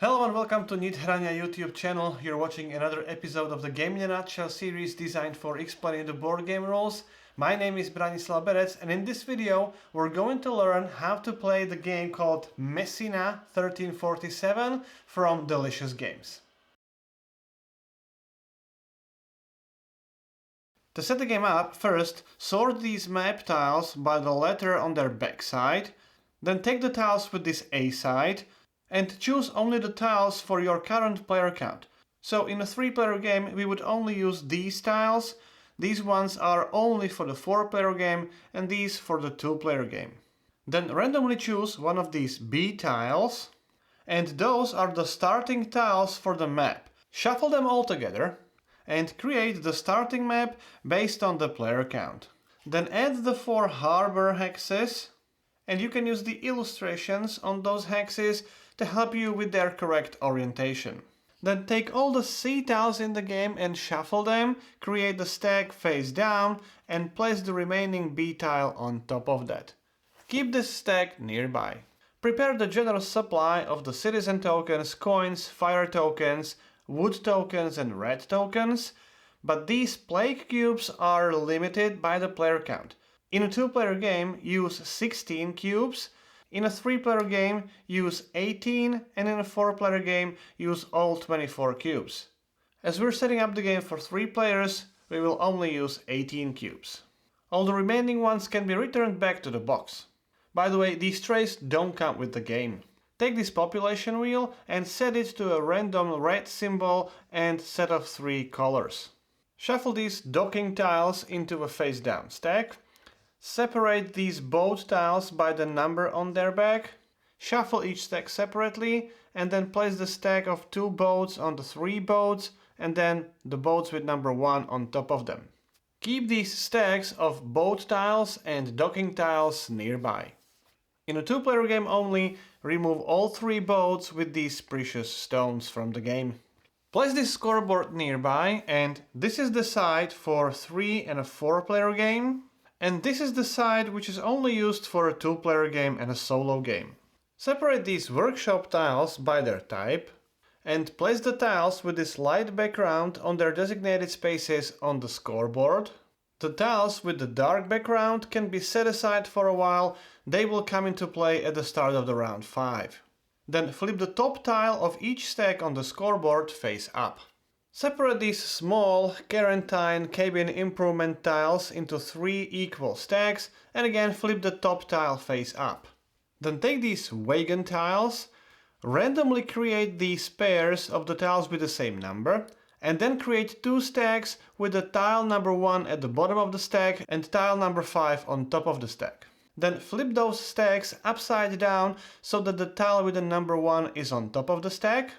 Hello and welcome to Nithrania YouTube channel. You're watching another episode of the Game in a Nutshell series designed for explaining the board game rules. My name is Branislav Berec, and in this video we're going to learn how to play the game called Messina 1347 from Delicious Games. To set the game up, first sort these map tiles by the letter on their backside, then take the tiles with this A side, and choose only the tiles for your current player count. So in a 3-player game we would only use these tiles. These ones are only for the 4-player game and these for the 2-player game. Then randomly choose one of these B tiles, and those are the starting tiles for the map. Shuffle them all together and create the starting map based on the player count. Then add the 4 harbor hexes, and you can use the illustrations on those hexes to help you with their correct orientation. Then take all the C tiles in the game and shuffle them, create the stack face down, and place the remaining B tile on top of that. Keep this stack nearby. Prepare the generous supply of the citizen tokens, coins, fire tokens, wood tokens and red tokens, but these plague cubes are limited by the player count. In a 2-player game, use 16 cubes, in a 3-player game, use 18, and in a 4-player game, use all 24 cubes. As we're setting up the game for 3 players, we will only use 18 cubes. All the remaining ones can be returned back to the box. By the way, these trays don't come with the game. Take this population wheel and set it to a random red symbol and set of 3 colors. Shuffle these docking tiles into a face down stack. Separate these boat tiles by the number on their back. Shuffle each stack separately and then place the stack of 2 boats on the 3 boats and then the boats with number 1 on top of them. Keep these stacks of boat tiles and docking tiles nearby. In a 2-player game only, remove all 3 boats with these precious stones from the game. Place this scoreboard nearby, and this is the side for 3 and a 4-player game. And this is the side which is only used for a 2-player game and a solo game. Separate these workshop tiles by their type and place the tiles with this light background on their designated spaces on the scoreboard. The tiles with the dark background can be set aside for a while. They will come into play at the start of the round 5. Then flip the top tile of each stack on the scoreboard face up. Separate these small quarantine cabin improvement tiles into 3 equal stacks and again flip the top tile face up. Then take these wagon tiles, randomly create these pairs of the tiles with the same number, and then create 2 stacks with the tile number 1 at the bottom of the stack and tile number 5 on top of the stack. Then flip those stacks upside down so that the tile with the number 1 is on top of the stack,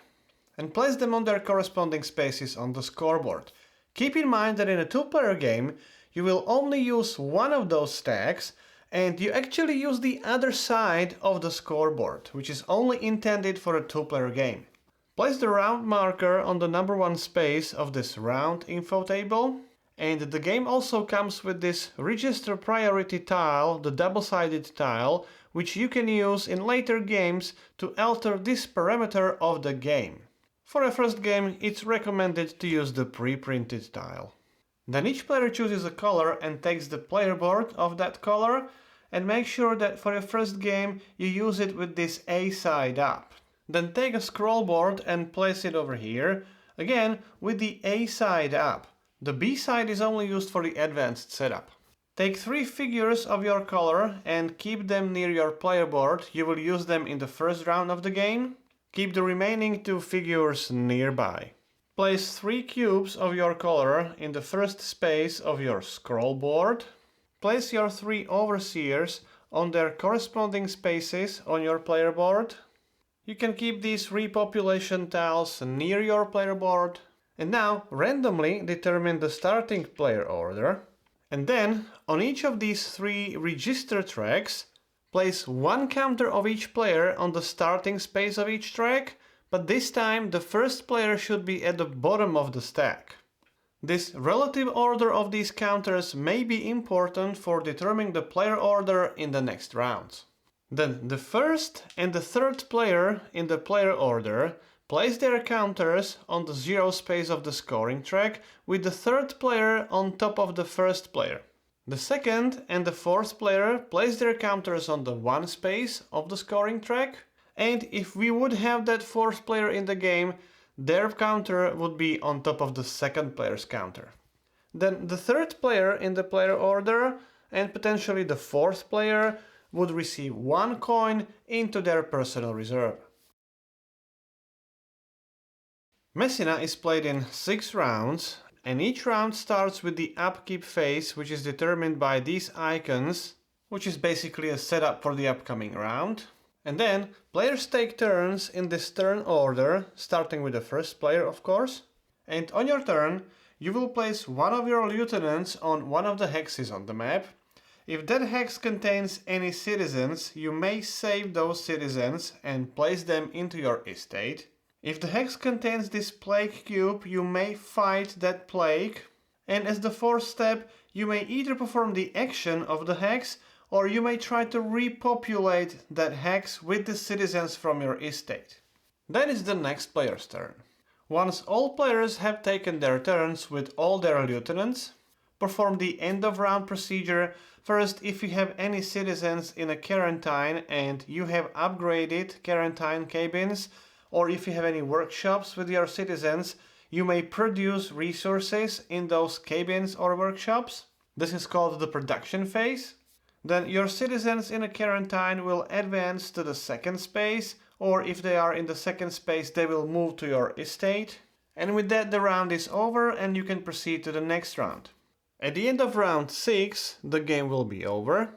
and place them on their corresponding spaces on the scoreboard. Keep in mind that in a 2-player game you will only use one of those stacks and you actually use the other side of the scoreboard, which is only intended for a 2-player game. Place the round marker on the number 1 space of this round info table, and the game also comes with this register priority tile, the double-sided tile, which you can use in later games to alter this parameter of the game. For a first game, it's recommended to use the pre-printed tile. Then each player chooses a color and takes the player board of that color, and make sure that for your first game you use it with this A side up. Then take a scroll board and place it over here, again with the A side up. The B side is only used for the advanced setup. Take 3 figures of your color and keep them near your player board. You will use them in the first round of the game. Keep the remaining 2 figures nearby. Place 3 cubes of your color in the first space of your scroll board. Place your 3 overseers on their corresponding spaces on your player board. You can keep these repopulation tiles near your player board. And now randomly determine the starting player order. And then on each of these 3 register tracks, place 1 counter of each player on the starting space of each track, but this time the first player should be at the bottom of the stack. This relative order of these counters may be important for determining the player order in the next rounds. Then the first and the third player in the player order place their counters on the 0 space of the scoring track with the third player on top of the first player. The second and the fourth player place their counters on the 1 space of the scoring track, and if we would have that fourth player in the game, their counter would be on top of the second player's counter. Then the third player in the player order and potentially the fourth player would receive 1 coin into their personal reserve. Messina is played in 6 rounds, and each round starts with the upkeep phase, which is determined by these icons, which is basically a setup for the upcoming round. And then players take turns in this turn order, starting with the first player, of course. And on your turn, you will place one of your lieutenants on one of the hexes on the map. If that hex contains any citizens, you may save those citizens and place them into your estate. If the hex contains this plague cube, you may fight that plague. And as the fourth step, you may either perform the action of the hex, or you may try to repopulate that hex with the citizens from your estate. Then is the next player's turn. Once all players have taken their turns with all their lieutenants, perform the end of round procedure. First, if you have any citizens in a quarantine and you have upgraded quarantine cabins, or if you have any workshops with your citizens, you may produce resources in those cabins or workshops. This is called the production phase. Then your citizens in a quarantine will advance to the second space, or if they are in the second space, they will move to your estate. And with that, the round is over and you can proceed to the next round. At the end of round 6, the game will be over.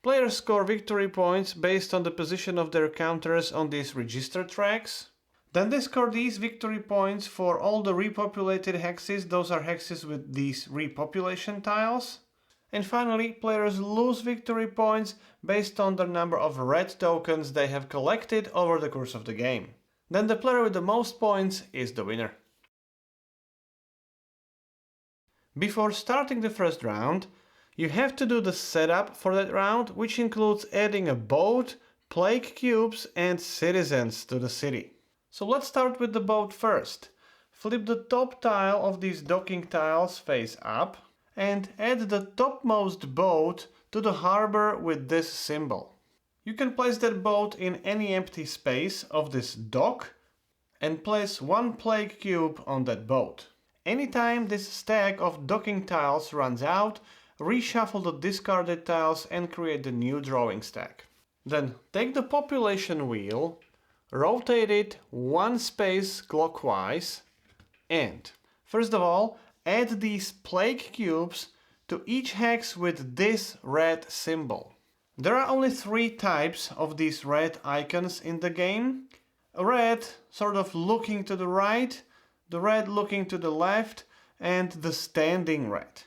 Players score victory points based on the position of their counters on these register tracks. Then they score these victory points for all the repopulated hexes. Those are hexes with these repopulation tiles. And finally, players lose victory points based on the number of red tokens they have collected over the course of the game. Then the player with the most points is the winner. Before starting the first round, you have to do the setup for that round, which includes adding a boat, plague cubes and citizens to the city. So let's start with the boat first. Flip the top tile of these docking tiles face up and add the topmost boat to the harbor with this symbol. You can place that boat in any empty space of this dock and place 1 plague cube on that boat. Anytime this stack of docking tiles runs out, reshuffle the discarded tiles and create the new drawing stack. Then take the population wheel, rotate it 1 space clockwise, and first of all, add these plague cubes to each hex with this red symbol. There are only 3 types of these red icons in the game. A red sort of looking to the right, the red looking to the left, and the standing red.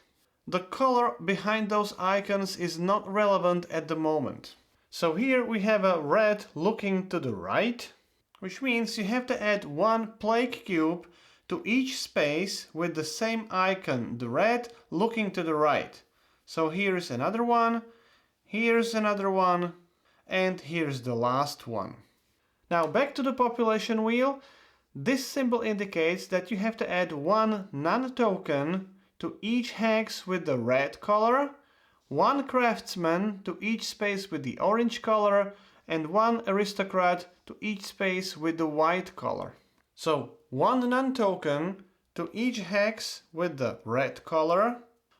The color behind those icons is not relevant at the moment. So here we have a red looking to the right, which means you have to add 1 plague cube to each space with the same icon, the red looking to the right. So here's another one, here's another one, and here's the last one. Now back to the population wheel. This symbol indicates that you have to add 1 non-token to each hex with the red color, 1 craftsman to each space with the orange color, and 1 aristocrat to each space with the white color. So 1 non-token to each hex with the red color,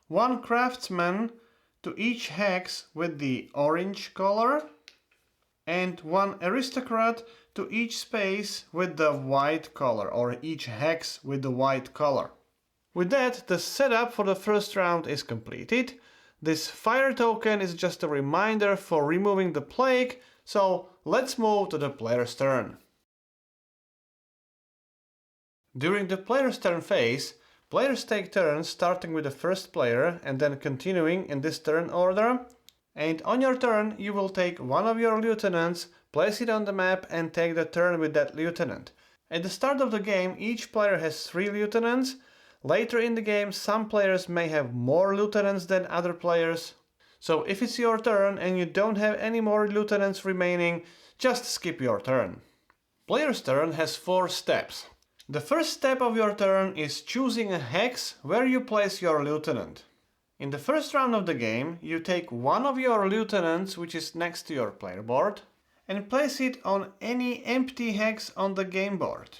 1 craftsman to each hex with the orange color, and 1 aristocrat to each space with the white color, or each hex with the white color. With that, the setup for the first round is completed. This fire token is just a reminder for removing the plague, so let's move to the player's turn. During the player's turn phase, players take turns starting with the first player and then continuing in this turn order. And on your turn, you will take one of your lieutenants, place it on the map and take the turn with that lieutenant. At the start of the game, each player has 3 lieutenants. Later in the game, some players may have more lieutenants than other players. So if it's your turn and you don't have any more lieutenants remaining, just skip your turn. Player's turn has 4 steps. The first step of your turn is choosing a hex where you place your lieutenant. In the first round of the game, you take one of your lieutenants, which is next to your player board, and place it on any empty hex on the game board.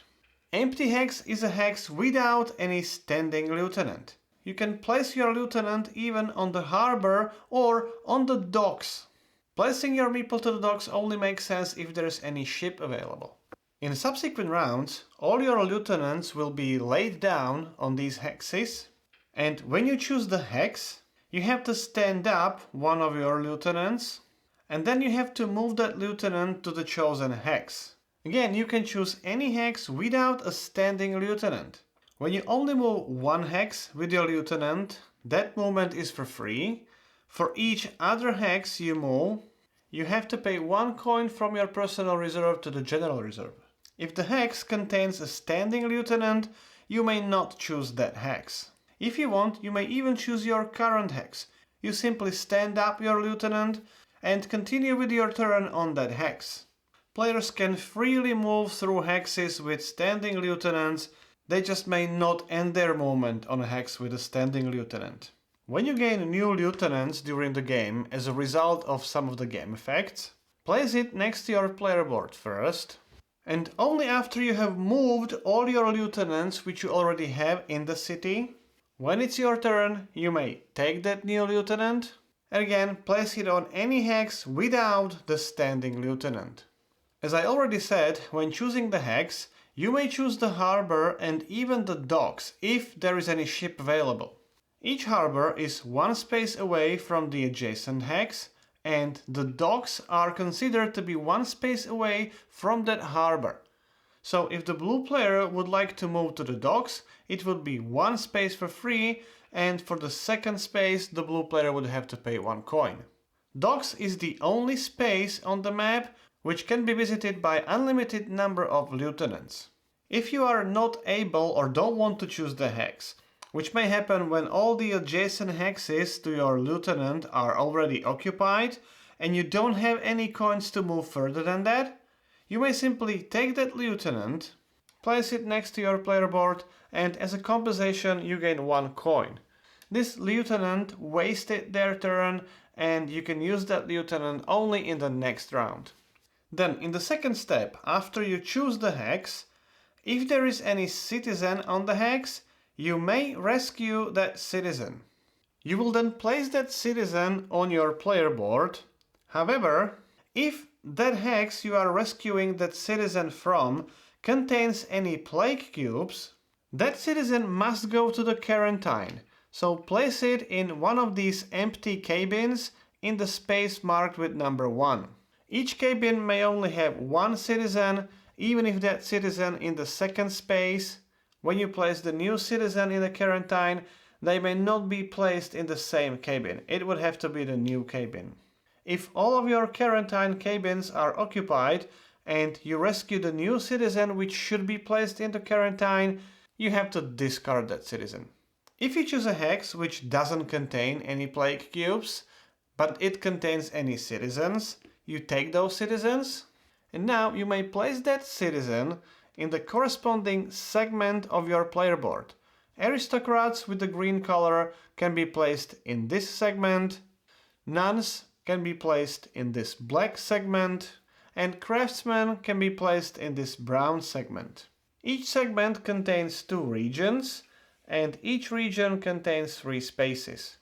Empty hex is a hex without any standing lieutenant. You can place your lieutenant even on the harbor or on the docks. Placing your meeple to the docks only makes sense if there is any ship available. In subsequent rounds, all your lieutenants will be laid down on these hexes, and when you choose the hex, you have to stand up one of your lieutenants, and then you have to move that lieutenant to the chosen hex. Again, you can choose any hex without a standing lieutenant. When you only move one hex with your lieutenant, that movement is for free. For each other hex you move, you have to pay 1 coin from your personal reserve to the general reserve. If the hex contains a standing lieutenant, you may not choose that hex. If you want, you may even choose your current hex. You simply stand up your lieutenant and continue with your turn on that hex. Players can freely move through hexes with standing lieutenants, they just may not end their movement on a hex with a standing lieutenant. When you gain new lieutenants during the game as a result of some of the game effects, place it next to your player board first, and only after you have moved all your lieutenants which you already have in the city, when it's your turn, you may take that new lieutenant and again place it on any hex without the standing lieutenant. As I already said, when choosing the hex, you may choose the harbor and even the docks if there is any ship available. Each harbor is 1 space away from the adjacent hex, and the docks are considered to be 1 space away from that harbor. So if the blue player would like to move to the docks, it would be 1 space for free, and for the second space the blue player would have to pay 1 coin. Docks is the only space on the map which can be visited by unlimited number of lieutenants. If you are not able or don't want to choose the hex, which may happen when all the adjacent hexes to your lieutenant are already occupied and you don't have any coins to move further than that, you may simply take that lieutenant, place it next to your player board, and as a compensation you gain 1 coin. This lieutenant wasted their turn and you can use that lieutenant only in the next round. Then in the second step, after you choose the hex, if there is any citizen on the hex, you may rescue that citizen. You will then place that citizen on your player board. However, if that hex you are rescuing that citizen from contains any plague cubes, that citizen must go to the quarantine. So place it in one of these empty cabins in the space marked with number 1. Each cabin may only have 1 citizen, even if that citizen in the second space. When you place the new citizen in the quarantine, they may not be placed in the same cabin. It would have to be the new cabin. If all of your quarantine cabins are occupied and you rescue the new citizen which should be placed into quarantine, you have to discard that citizen. If you choose a hex which doesn't contain any plague cubes, but it contains any citizens, you take those citizens, and now you may place that citizen in the corresponding segment of your player board. Aristocrats with the green color can be placed in this segment, nuns can be placed in this black segment, and craftsmen can be placed in this brown segment. Each segment contains 2 regions, and each region contains 3 spaces.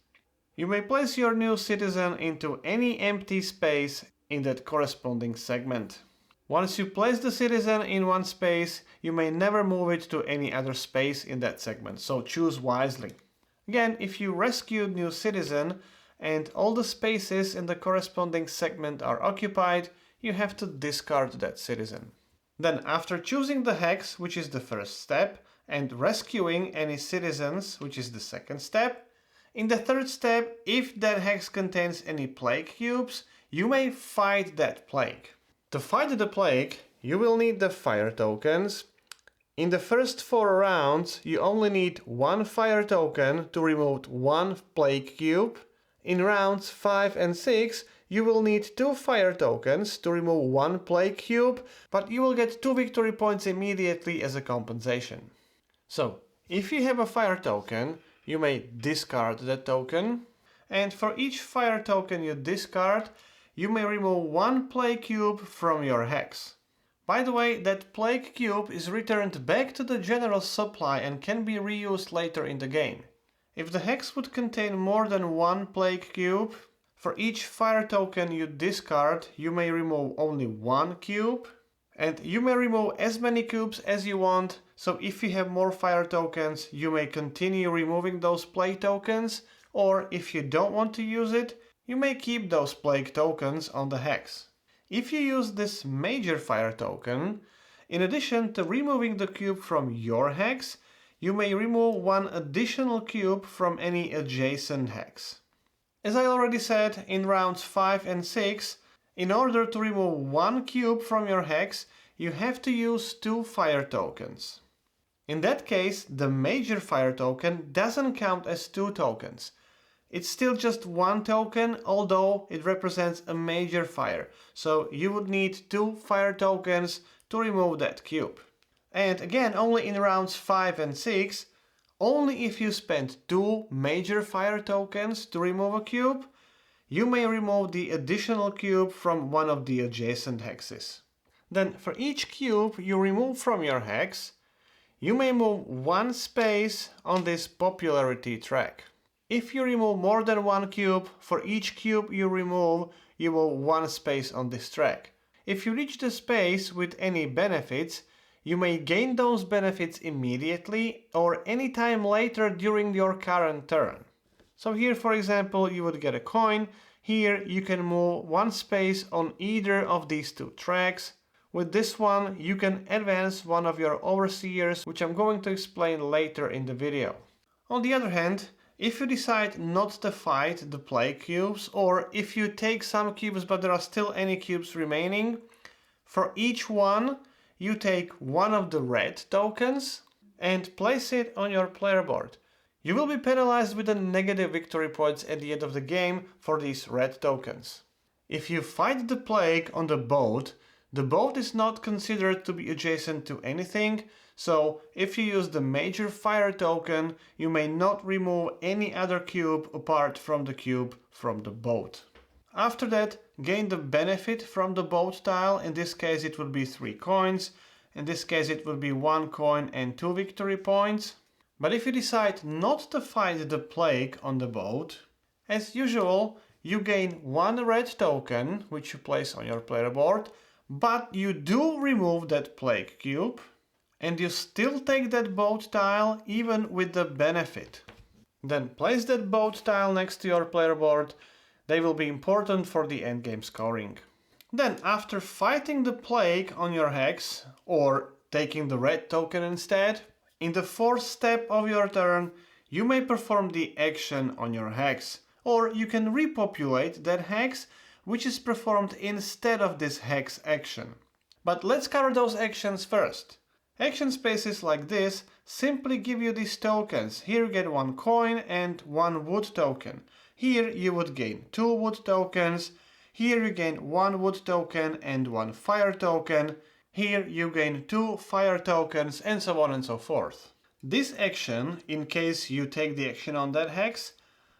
You may place your new citizen into any empty space in that corresponding segment. Once you place the citizen in one space, you may never move it to any other space in that segment, so choose wisely. Again, if you rescue new citizen and all the spaces in the corresponding segment are occupied, you have to discard that citizen. Then after choosing the hex, which is the first step, and rescuing any citizens, which is the second step, in the third step, if that hex contains any plague cubes, you may fight that plague. To fight the plague, you will need the fire tokens. In the first 4 rounds, you only need 1 fire token to remove 1 plague cube. In rounds 5 and 6, you will need 2 fire tokens to remove 1 plague cube, but you will get 2 victory points immediately as a compensation. So, if you have a fire token, you may discard that token, and for each fire token you discard, you may remove 1 plague cube from your hex. By the way, that plague cube is returned back to the general supply and can be reused later in the game. If the hex would contain more than 1 plague cube, for each fire token you discard, you may remove only 1 cube, and you may remove as many cubes as you want, so if you have more fire tokens, you may continue removing those plague tokens, or if you don't want to use it, you may keep those plague tokens on the hex. If you use this major fire token, in addition to removing the cube from your hex, you may remove 1 additional cube from any adjacent hex. As I already said, in rounds 5 and 6, in order to remove 1 cube from your hex, you have to use 2 fire tokens. In that case, the major fire token doesn't count as 2 tokens. It's still just 1 token, although it represents a major fire, so you would need 2 fire tokens to remove that cube. And again, only in rounds 5 and 6, only if you spend 2 major fire tokens to remove a cube, you may remove the additional cube from one of the adjacent hexes. Then for each cube you remove from your hex, you may move 1 space on this popularity track. If you remove more than 1 cube, for each cube you remove, you move 1 space on this track. If you reach the space with any benefits, you may gain those benefits immediately or any time later during your current turn. So here, for example, you would get a coin. Here you can move 1 space on either of these 2 tracks. With this one, you can advance one of your overseers, which I'm going to explain later in the video. On the other hand, if you decide not to fight the plague cubes, or if you take some cubes but there are still any cubes remaining, for each one you take 1 of the red tokens and place it on your player board. You will be penalized with a negative victory points at the end of the game for these red tokens. If you fight the plague on the boat is not considered to be adjacent to anything, so if you use the major fire token, you may not remove any other cube apart from the cube from the boat. After that, gain the benefit from the boat tile. In this case it would be 3 coins, in this case it would be 1 coin and 2 victory points. But if you decide not to fight the plague on the boat, as usual, you gain 1 red token, which you place on your player board, but you do remove that plague cube, and you still take that boat tile even with the benefit. Then place that boat tile next to your player board. They will be important for the endgame scoring. Then, after fighting the plague on your hex, or taking the red token instead, in the 4th step of your turn, you may perform the action on your hex, or you can repopulate that hex, which is performed instead of this hex action. But let's cover those actions first. Action spaces like this simply give you these tokens. Here you get 1 coin and 1 wood token. Here you would gain 2 wood tokens. Here you gain 1 wood token and 1 fire token. Here you gain 2 fire tokens, and so on and so forth. This action, in case you take the action on that hex,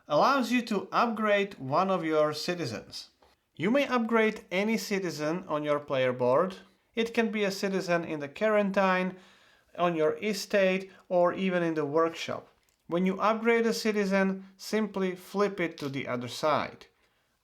allows you to upgrade one of your citizens. You may upgrade any citizen on your player board. It can be a citizen in the quarantine, on your estate, or even in the workshop. When you upgrade a citizen, simply flip it to the other side.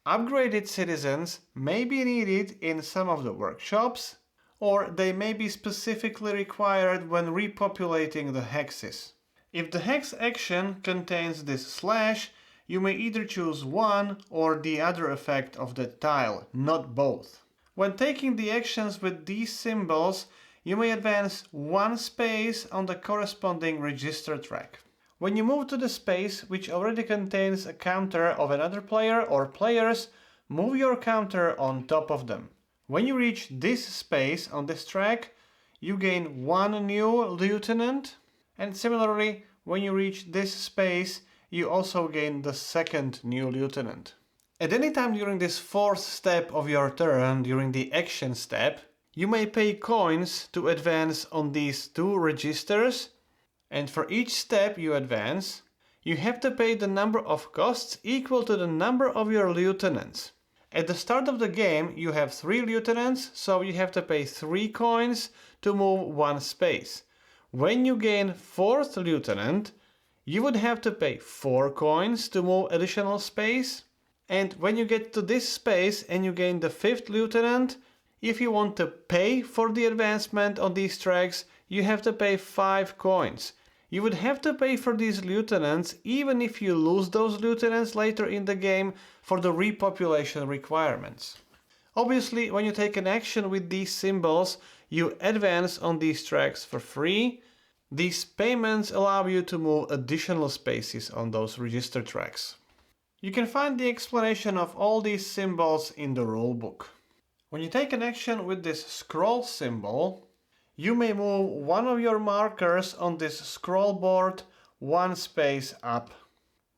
Upgraded citizens may be needed in some of the workshops, or they may be specifically required when repopulating the hexes. If the hex action contains this slash, you may either choose one or the other effect of that tile, not both. When taking the actions with these symbols, you may advance 1 space on the corresponding register track. When you move to the space which already contains a counter of another player or players, move your counter on top of them. When you reach this space on this track, you gain 1 new lieutenant, and similarly, when you reach this space, you also gain the 2nd new lieutenant. At any time during this fourth step of your turn, during the action step, you may pay coins to advance on these two registers, and for each step you advance, you have to pay the number of costs equal to the number of your lieutenants. At the start of the game you have 3 lieutenants, so you have to pay 3 coins to move 1 space. When you gain 4th lieutenant, you would have to pay 4 coins to move additional space. And when you get to this space and you gain the 5th lieutenant, if you want to pay for the advancement on these tracks, you have to pay 5 coins. You would have to pay for these lieutenants even if you lose those lieutenants later in the game for the repopulation requirements. Obviously, when you take an action with these symbols, you advance on these tracks for free. These payments allow you to move additional spaces on those register tracks. You can find the explanation of all these symbols in the rulebook. When you take an action with this scroll symbol, you may move one of your markers on this scroll board 1 space up.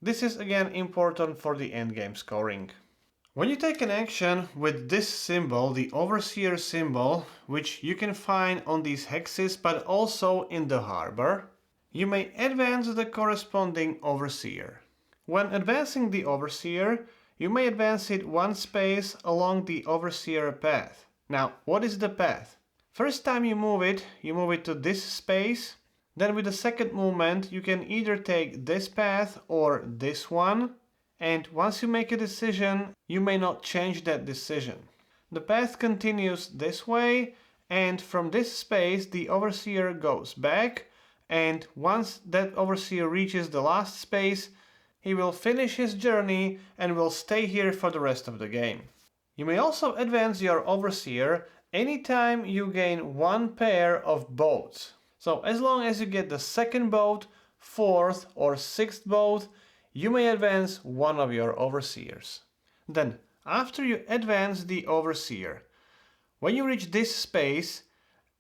This is again important for the endgame scoring. When you take an action with this symbol, the Overseer symbol, which you can find on these hexes but also in the harbor, you may advance the corresponding Overseer. When advancing the Overseer, you may advance it 1 space along the Overseer path. Now, what is the path? First time you move it to this space. Then with the second movement, you can either take this path or this one. And once you make a decision, you may not change that decision. The path continues this way, and from this space, the Overseer goes back. And once that Overseer reaches the last space, he will finish his journey and will stay here for the rest of the game. You may also advance your Overseer anytime you gain 1 pair of boats. So as long as you get the 2nd boat, 4th or 6th boat, you may advance one of your Overseers. Then, after you advance the Overseer, when you reach this space,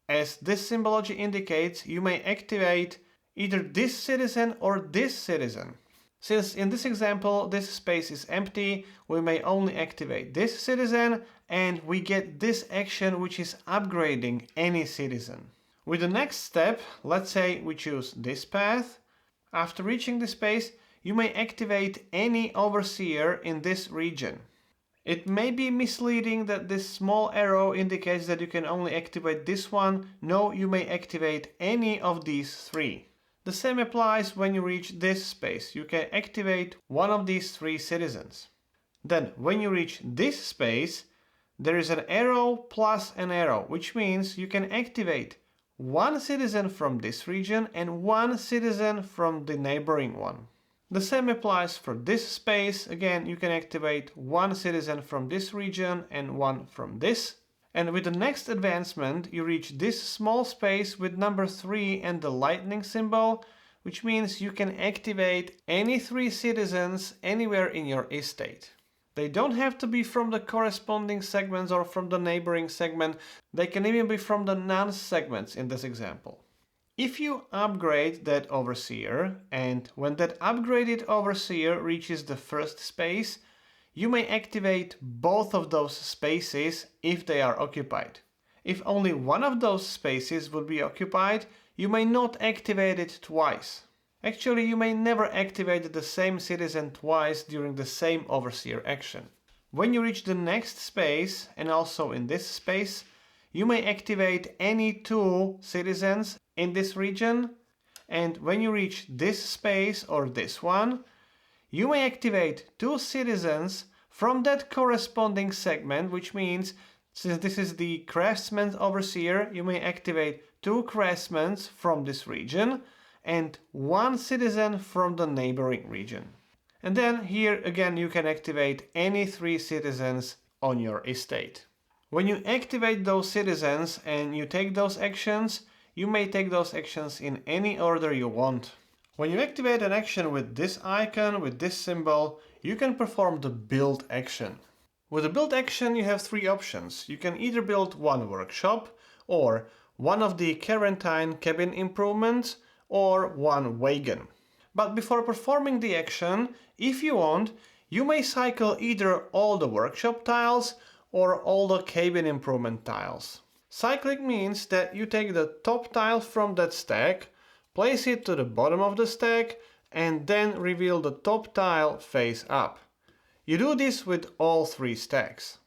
as this symbology indicates, you may activate either this citizen or this citizen. Since in this example this space is empty, we may only activate this citizen and we get this action which is upgrading any citizen. With the next step, let's say we choose this path. After reaching the space, you may activate any Overseer in this region. It may be misleading that this small arrow indicates that you can only activate this one. No, you may activate any of these 3. The same applies when you reach this space. You can activate one of these 3 citizens. Then, when you reach this space, there is an arrow plus an arrow, which means you can activate 1 citizen from this region and 1 citizen from the neighboring one. The same applies for this space. Again, you can activate 1 citizen from this region and 1 from this. And with the next advancement, you reach this small space with number 3 and the lightning symbol, which means you can activate any 3 citizens anywhere in your estate. They don't have to be from the corresponding segments or from the neighboring segment. They can even be from the non-segments in this example. If you upgrade that Overseer, and when that upgraded Overseer reaches the first space, you may activate both of those spaces if they are occupied. If only one of those spaces would be occupied, you may not activate it twice. Actually, you may never activate the same citizen twice during the same Overseer action. When you reach the next space, and also in this space, you may activate any 2 citizens in this region, and when you reach this space or this one, you may activate 2 citizens from that corresponding segment, which means since this is the Craftsman's Overseer, you may activate 2 craftsmen from this region and 1 citizen from the neighboring region. And then here again you can activate any 3 citizens on your estate. When you activate those citizens and you take those actions, you may take those actions in any order you want. When you activate an action with this icon, with this symbol, you can perform the build action. With the build action you have 3 options. You can either build 1 workshop, or one of the quarantine cabin improvements, or 1 wagon. But before performing the action, if you want, You may cycle either all the workshop tiles or all the cabin improvement tiles. Cycling means that you take the top tile from that stack, place it to the bottom of the stack, and then reveal the top tile face up. You do this with all 3 stacks.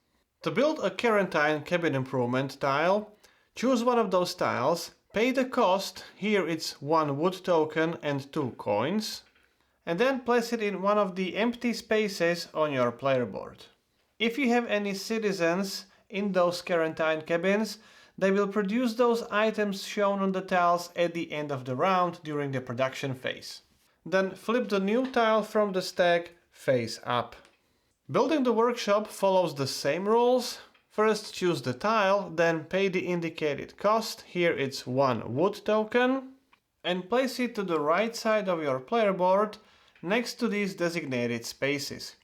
To build a quarantine cabin improvement tile, choose one of those tiles, pay the cost, here it's 1 wood token and 2 coins, and then place it in one of the empty spaces on your player board. If you have any citizens in those quarantine cabins, they will produce those items shown on the tiles at the end of the round during the production phase. Then flip the new tile from the stack face up. Building the workshop follows the same rules. First choose the tile, then pay the indicated cost, here it's 1 wood token, and place it to the right side of your player board next to these designated spaces.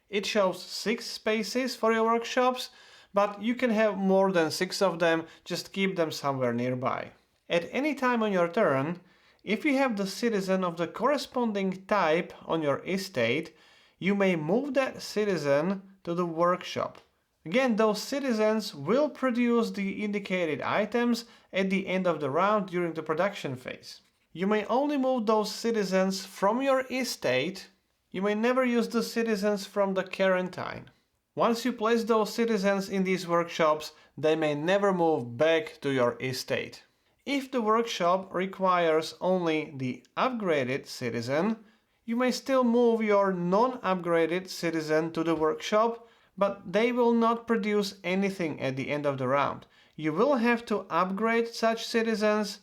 It shows 6 spaces for your workshops, but you can have more than 6 of them, just keep them somewhere nearby. At any time on your turn, if you have the citizen of the corresponding type on your estate, you may move that citizen to the workshop. Again, those citizens will produce the indicated items at the end of the round during the production phase. You may only move those citizens from your estate. You may never use the citizens from the quarantine. Once you place those citizens in these workshops, they may never move back to your estate. If the workshop requires only the upgraded citizen, you may still move your non-upgraded citizen to the workshop, but they will not produce anything at the end of the round. You will have to upgrade such citizens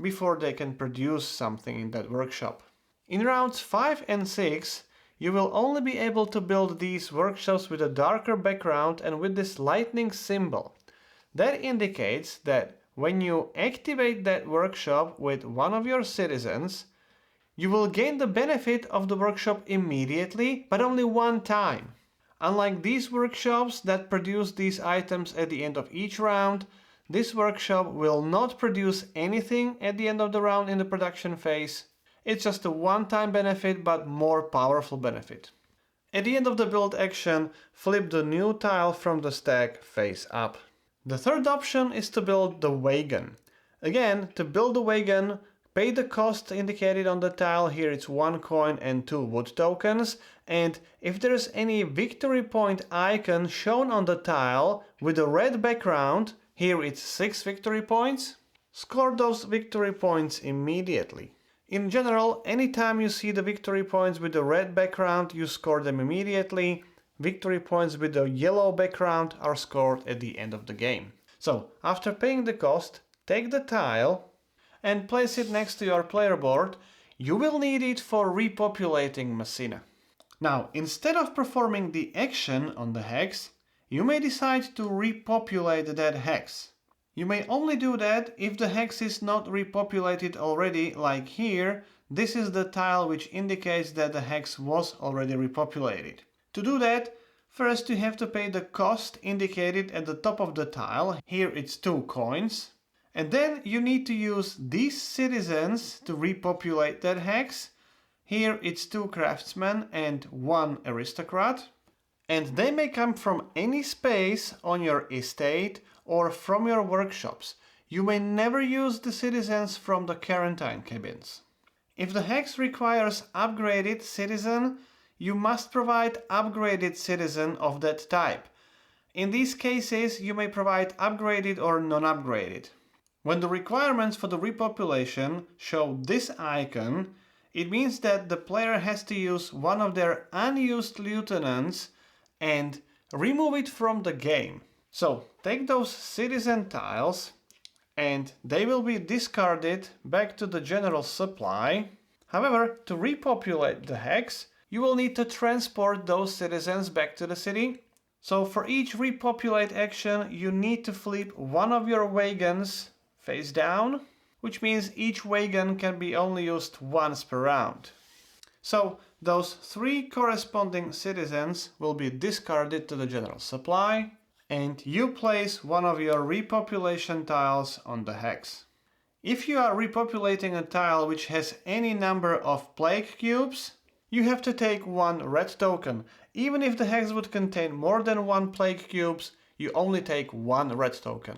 before they can produce something in that workshop. In rounds 5 and 6, you will only be able to build these workshops with a darker background and with this lightning symbol. That indicates that when you activate that workshop with one of your citizens, you will gain the benefit of the workshop immediately, but only one time. Unlike these workshops that produce these items at the end of each round, this workshop will not produce anything at the end of the round in the production phase. It's just a one-time benefit, but more powerful benefit. At the end of the build action, flip the new tile from the stack face up. The third option is to build the wagon. Again, to build the wagon, pay the cost indicated on the tile, here it's 1 coin and 2 wood tokens, and if there's any victory point icon shown on the tile with a red background, here it's 6 victory points, score those victory points immediately. In general, anytime you see the victory points with the red background, you score them immediately. Victory points with the yellow background are scored at the end of the game. So, after paying the cost, take the tile and place it next to your player board. You will need it for repopulating Messina. Now, instead of performing the action on the hex, you may decide to repopulate that hex. You may only do that if the hex is not repopulated already, like here. This is the tile which indicates that the hex was already repopulated. To do that, first you have to pay the cost indicated at the top of the tile. Here it's 2 coins. And then you need to use these citizens to repopulate that hex. Here it's 2 craftsmen and 1 aristocrat. And they may come from any space on your estate or from your workshops. You may never use the citizens from the quarantine cabins. If the hex requires upgraded citizen, you must provide upgraded citizen of that type. In these cases, you may provide upgraded or non-upgraded. When the requirements for the repopulation show this icon, it means that the player has to use one of their unused lieutenants and remove it from the game. So take those citizen tiles and they will be discarded back to the general supply. However, to repopulate the hex, you will need to transport those citizens back to the city. So for each repopulate action, you need to flip one of your wagons face down, which means each wagon can be only used once per round. So those 3 corresponding citizens will be discarded to the general supply, and you place one of your repopulation tiles on the hex. If you are repopulating a tile which has any number of plague cubes, you have to take one red token. Even if the hex would contain more than one plague cubes, you only take one red token.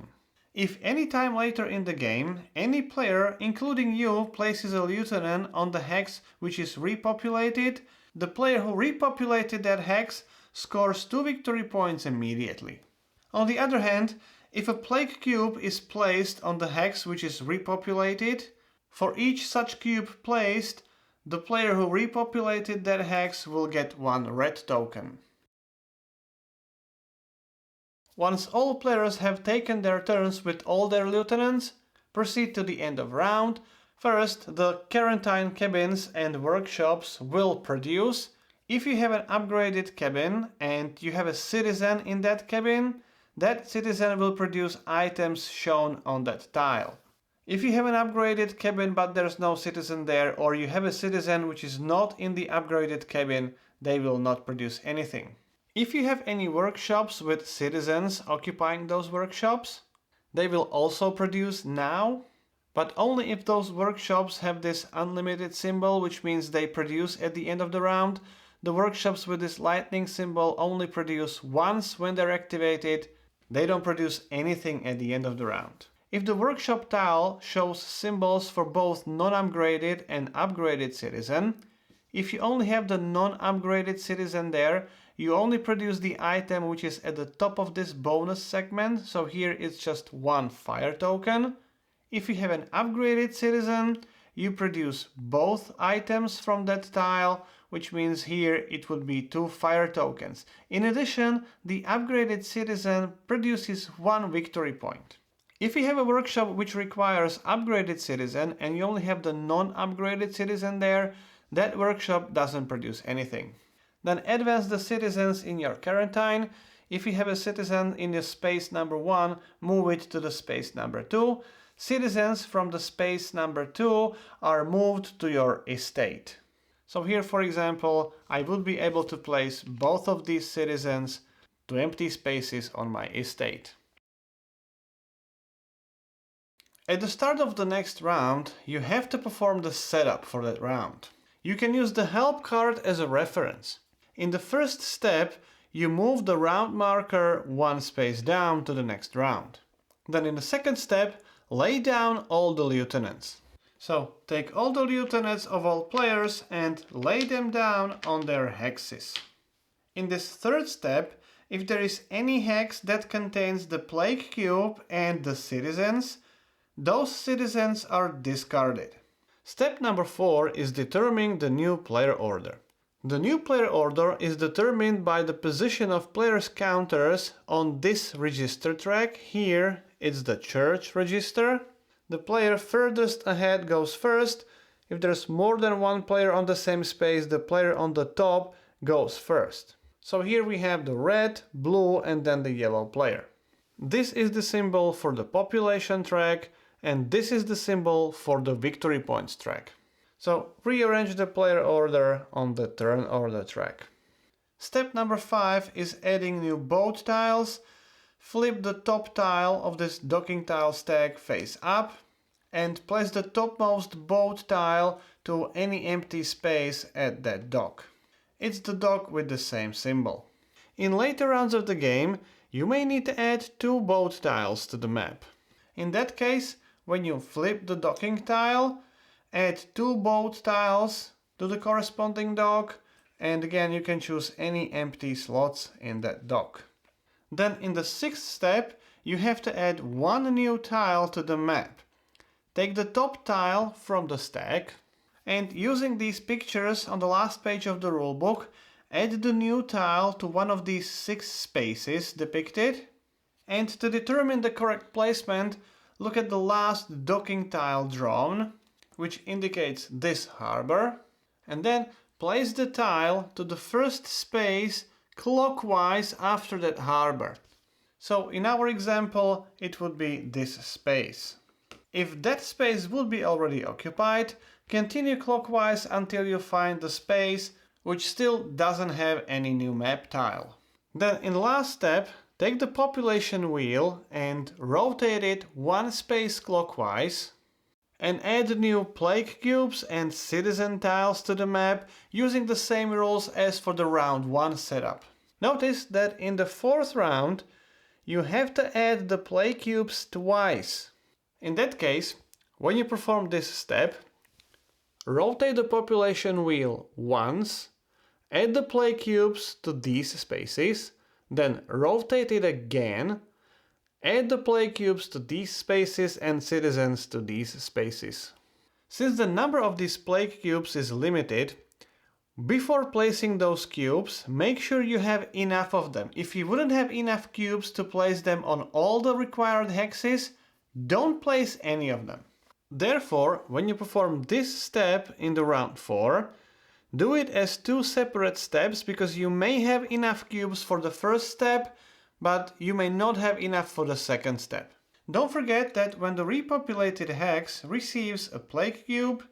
If any time later in the game, any player, including you, places a lieutenant on the hex which is repopulated, the player who repopulated that hex scores 2 victory points immediately. On the other hand, if a plague cube is placed on the hex which is repopulated, for each such cube placed, the player who repopulated that hex will get one red token. Once all players have taken their turns with all their lieutenants, proceed to the end of round. First, the quarantine cabins and workshops will produce. If you have an upgraded cabin and you have a citizen in that cabin, that citizen will produce items shown on that tile. If you have an upgraded cabin but there's no citizen there, or you have a citizen which is not in the upgraded cabin, they will not produce anything. If you have any workshops with citizens occupying those workshops, they will also produce now, but only if those workshops have this unlimited symbol, which means they produce at the end of the round. The workshops with this lightning symbol only produce once when they're activated. They don't produce anything at the end of the round. If the workshop tile shows symbols for both non-upgraded and upgraded citizen, if you only have the non-upgraded citizen there, you only produce the item which is at the top of this bonus segment, so here it's just one fire token. If you have an upgraded citizen, you produce both items from that tile, which means here it would be 2 fire tokens. In addition, the upgraded citizen produces 1 victory point. If you have a workshop which requires upgraded citizen and you only have the non-upgraded citizen there, that workshop doesn't produce anything. Then advance the citizens in your quarantine. If you have a citizen in the space number 1, move it to the space number 2. Citizens from the space number 2 are moved to your estate. So here, for example, I would be able to place both of these citizens to empty spaces on my estate. At the start of the next round, you have to perform the setup for that round. You can use the help card as a reference. In the first step, you move the round marker 1 space down to the next round. Then in the second step, lay down all the lieutenants. So take all the lieutenants of all players and lay them down on their hexes. In this third step, if there is any hex that contains the plague cube and the citizens, those citizens are discarded. Step number 4 is determining the new player order. The new player order is determined by the position of players' counters on this register track. Here it's the church register. The player furthest ahead goes first. If there's more than one player on the same space, the player on the top goes first. So here we have the red, blue and then the yellow player. This is the symbol for the population track, and this is the symbol for the victory points track. So rearrange the player order on the turn order track. Step number 5 is adding new boat tiles. Flip the top tile of this docking tile stack face up and place the topmost boat tile to any empty space at that dock. It's the dock with the same symbol. In later rounds of the game, you may need to add 2 boat tiles to the map. In that case, when you flip the docking tile, add 2 boat tiles to the corresponding dock, and again you can choose any empty slots in that dock. Then in the 6th step, you have to add 1 new tile to the map. Take the top tile from the stack, and using these pictures on the last page of the rulebook, add the new tile to one of these 6 spaces depicted. And to determine the correct placement, look at the last docking tile drawn, which indicates this harbor, and then place the tile to the first space clockwise after that harbor. So in our example, it would be this space. If that space would be already occupied, continue clockwise until you find the space which still doesn't have any new map tile. Then in the last step, take the population wheel and rotate it 1 space clockwise, and add new plague cubes and citizen tiles to the map using the same rules as for the round 1 setup. Notice that in the 4th round you have to add the plague cubes twice. In that case, when you perform this step, rotate the population wheel once, add the plague cubes to these spaces, then rotate it again, add the plague cubes to these spaces and citizens to these spaces. Since the number of these plague cubes is limited, before placing those cubes, make sure you have enough of them. If you wouldn't have enough cubes to place them on all the required hexes, don't place any of them. Therefore, when you perform this step in the round 4, do it as 2 separate steps because you may have enough cubes for the first step, but you may not have enough for the second step. Don't forget that when the repopulated hex receives a plague cube,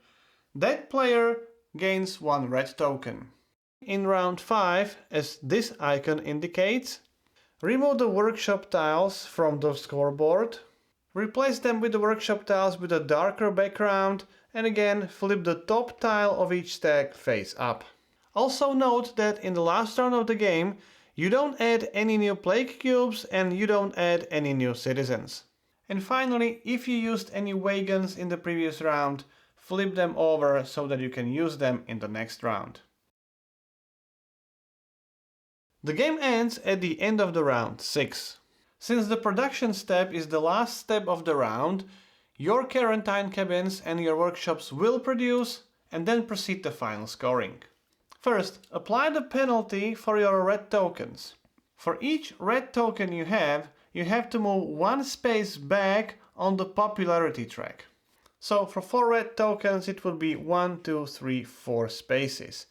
that player gains 1 red token. In round 5, as this icon indicates, remove the workshop tiles from the scoreboard, replace them with the workshop tiles with a darker background, and again flip the top tile of each stack face up. Also note that in the last round of the game, you don't add any new plague cubes and you don't add any new citizens. And finally, if you used any wagons in the previous round, flip them over so that you can use them in the next round. The game ends at the end of the round 6. Since the production step is the last step of the round, your quarantine cabins and your workshops will produce and then proceed to final scoring. First, apply the penalty for your red tokens. For each red token you have to move 1 space back on the popularity track. So for 4 red tokens it would be 1, 2, 3, 4 spaces.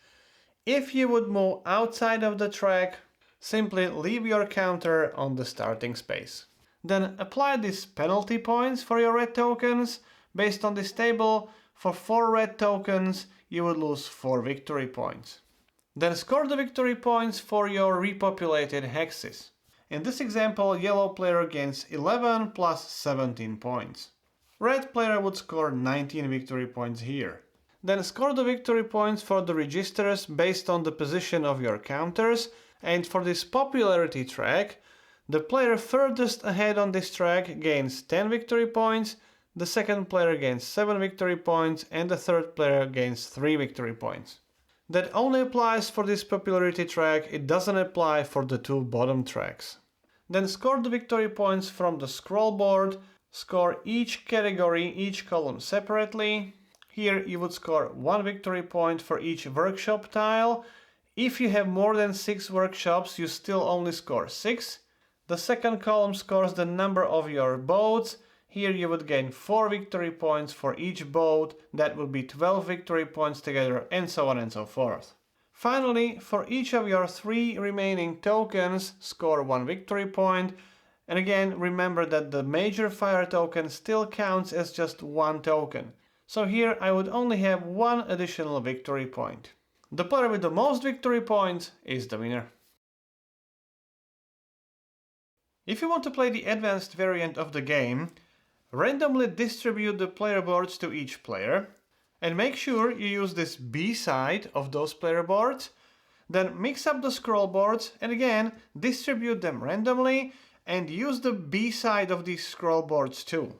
If you would move outside of the track, simply leave your counter on the starting space. Then apply these penalty points for your red tokens. Based on this table, for 4 red tokens you would lose 4 victory points. Then score the victory points for your repopulated hexes. In this example, yellow player gains 11 plus 17 points. Red player would score 19 victory points here. Then score the victory points for the registers based on the position of your counters, and for this popularity track, the player furthest ahead on this track gains 10 victory points, the second player gains 7 victory points, and the third player gains 3 victory points. That only applies for this popularity track, it doesn't apply for the 2 bottom tracks. Then score the victory points from the scroll board, score each category, each column separately. Here you would score 1 victory point for each workshop tile. If you have more than 6 workshops, you still only score 6. The second column scores the number of your boats. Here you would gain 4 victory points for each boat. That would be 12 victory points together, and so on and so forth. Finally, for each of your 3 remaining tokens, score 1 victory point. And again, remember that the major fire token still counts as just 1 token. So here I would only have 1 additional victory point. The player with the most victory points is the winner. If you want to play the advanced variant of the game, randomly distribute the player boards to each player, and make sure you use this B side of those player boards. Then mix up the scroll boards and again distribute them randomly and use the B side of these scroll boards too.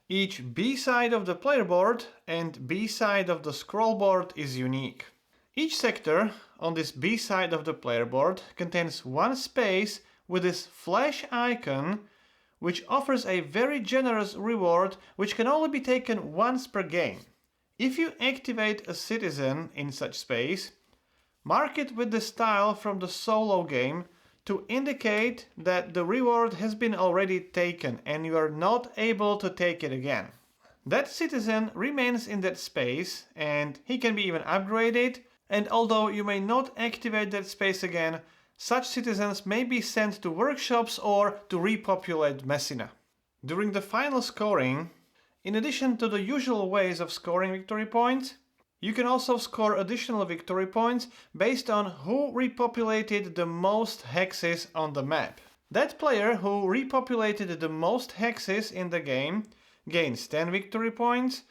Each B side of the player board and B side of the scroll board is unique. Each sector on this B side of the player board contains 1 space with this flash icon, which offers a very generous reward which can only be taken once per game. If you activate a citizen in such space, mark it with this tile from the solo game to indicate that the reward has been already taken and you are not able to take it again. That citizen remains in that space and he can be even upgraded, and although you may not activate that space again, such citizens may be sent to workshops or to repopulate Messina. During the final scoring, in addition to the usual ways of scoring victory points, you can also score additional victory points based on who repopulated the most hexes on the map. That player who repopulated the most hexes in the game gains 10 victory points.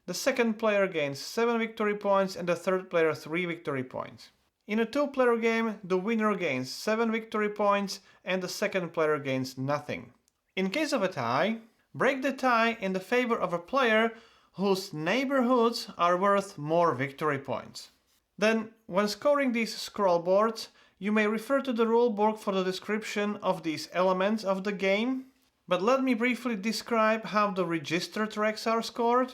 the second player gains 7 victory points and the third player 3 victory points. In a 2-player game, the winner gains 7 victory points and the second player gains nothing. In case of a tie, break the tie in the favor of a player whose neighborhoods are worth more victory points. Then, when scoring these scroll boards, you may refer to the rulebook for the description of these elements of the game, but let me briefly describe how the register tracks are scored.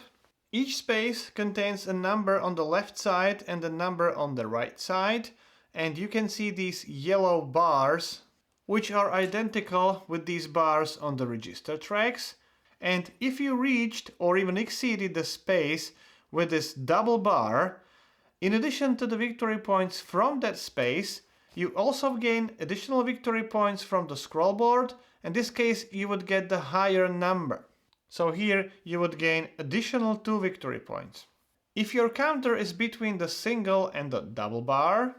Each space contains a number on the left side and a number on the right side, and you can see these yellow bars, which are identical with these bars on the register tracks. And if you reached or even exceeded the space with this double bar, in addition to the victory points from that space, you also gain additional victory points from the scroll board. In this case, you would get the higher number. So here you would gain additional 2 victory points. If your counter is between the single and the double bar,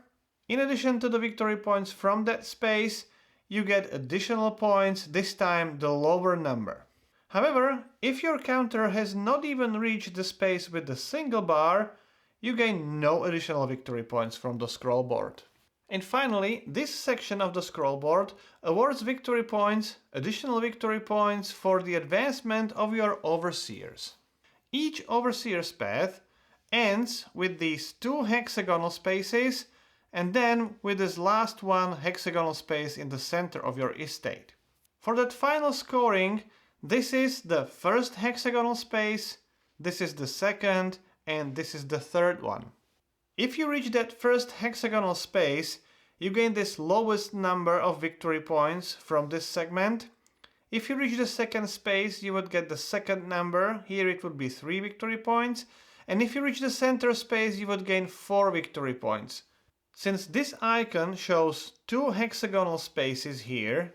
in addition to the victory points from that space, you get additional points, this time the lower number. However, if your counter has not even reached the space with the single bar, you gain no additional victory points from the scroll board. And finally, this section of the scroll board awards victory points, additional victory points for the advancement of your overseers. Each overseer's path ends with these 2 hexagonal spaces and then with this last one hexagonal space in the center of your estate. For that final scoring, this is the first hexagonal space, this is the second, and this is the third one. If you reach that first hexagonal space, you gain this lowest number of victory points from this segment. If you reach the second space, you would get the second number. Here it would be 3 victory points. And if you reach the center space, you would gain 4 victory points. Since this icon shows 2 hexagonal spaces here,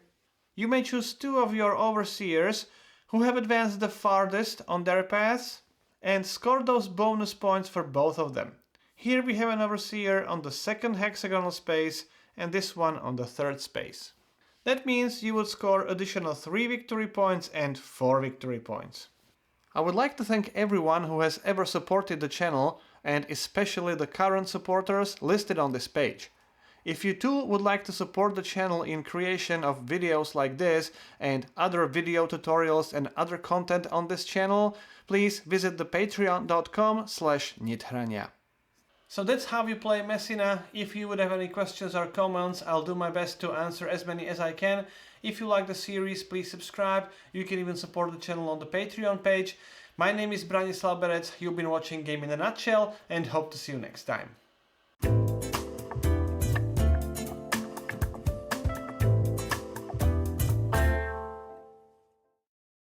you may choose 2 of your overseers who have advanced the farthest on their paths and score those bonus points for both of them. Here we have an overseer on the second hexagonal space and this one on the third space. That means you would score additional 3 victory points and 4 victory points. I would like to thank everyone who has ever supported the channel and especially the current supporters listed on this page. If you too would like to support the channel in creation of videos like this and other video tutorials and other content on this channel, please visit the patreon.com/Nithrania. So that's how you play Messina. If you would have any questions or comments, I'll do my best to answer as many as I can. If you like the series, please subscribe. You can even support the channel on the Patreon page. My name is Branislav Berec, you've been watching Game in a Nutshell, and hope to see you next time.